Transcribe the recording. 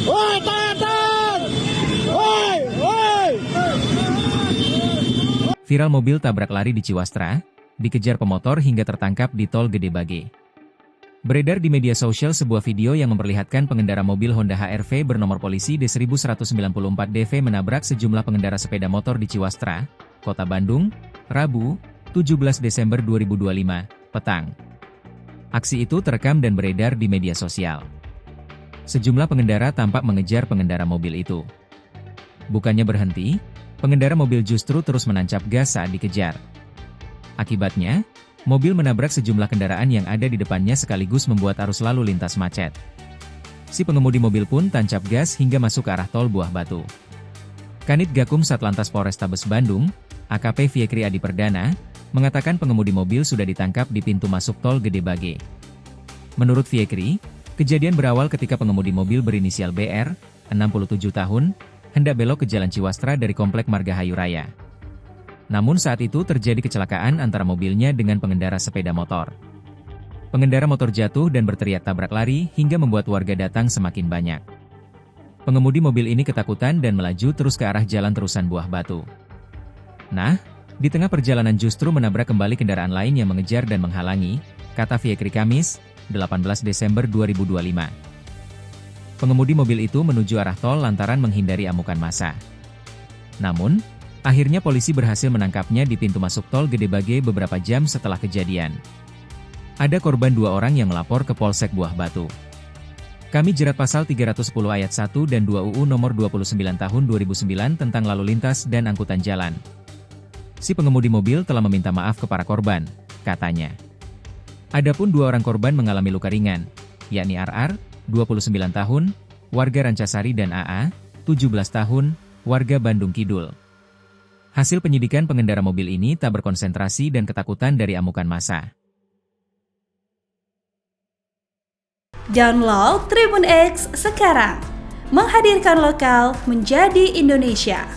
Woi, tahan! Woi, woi! Viral mobil tabrak lari di Ciwastra, dikejar pemotor hingga tertangkap di Tol Gede Bage. Beredar di media sosial sebuah video yang memperlihatkan pengendara mobil Honda HR-V bernomor polisi D1194-DV menabrak sejumlah pengendara sepeda motor di Ciwastra, Kota Bandung, Rabu, 17 Desember 2025, petang. Aksi itu terekam dan beredar di media sosial. Sejumlah pengendara tampak mengejar pengendara mobil itu. Bukannya berhenti, pengendara mobil justru terus menancap gas saat dikejar. Akibatnya, mobil menabrak sejumlah kendaraan yang ada di depannya sekaligus membuat arus lalu lintas macet. Si pengemudi mobil pun tancap gas hingga masuk ke arah tol Buah Batu. Kanit Gakum Satlantas Polrestabes Bandung, AKP Fiekri Adi Perdana, mengatakan pengemudi mobil sudah ditangkap di pintu masuk tol Gede Bage. Menurut Fiekri, kejadian berawal ketika pengemudi mobil berinisial BR, 67 tahun, hendak belok ke Jalan Ciwastra dari Komplek Margahayu Raya. Namun saat itu terjadi kecelakaan antara mobilnya dengan pengendara sepeda motor. Pengendara motor jatuh dan berteriak tabrak lari hingga membuat warga datang semakin banyak. Pengemudi mobil ini ketakutan dan melaju terus ke arah Jalan Terusan Buah Batu. Nah, di tengah perjalanan justru menabrak kembali kendaraan lain yang mengejar dan menghalangi, kata Fiekri Kamis, 18 Desember 2025. Pengemudi mobil itu menuju arah tol lantaran menghindari amukan massa. Namun, akhirnya polisi berhasil menangkapnya di pintu masuk tol Gede Bage beberapa jam setelah kejadian. Ada korban 2 orang yang melapor ke Polsek Buah Batu. Kami jerat pasal 310 ayat 1 dan 2 UU nomor 29 tahun 2009 tentang lalu lintas dan angkutan jalan. Si pengemudi mobil telah meminta maaf ke para korban, katanya. Adapun 2 orang korban mengalami luka ringan, yakni RR, 29 tahun, warga Rancasari dan AA, 17 tahun, warga Bandung Kidul. Hasil penyidikan pengendara mobil ini tak berkonsentrasi dan ketakutan dari amukan massa. Download Tribun X sekarang, menghadirkan lokal menjadi Indonesia.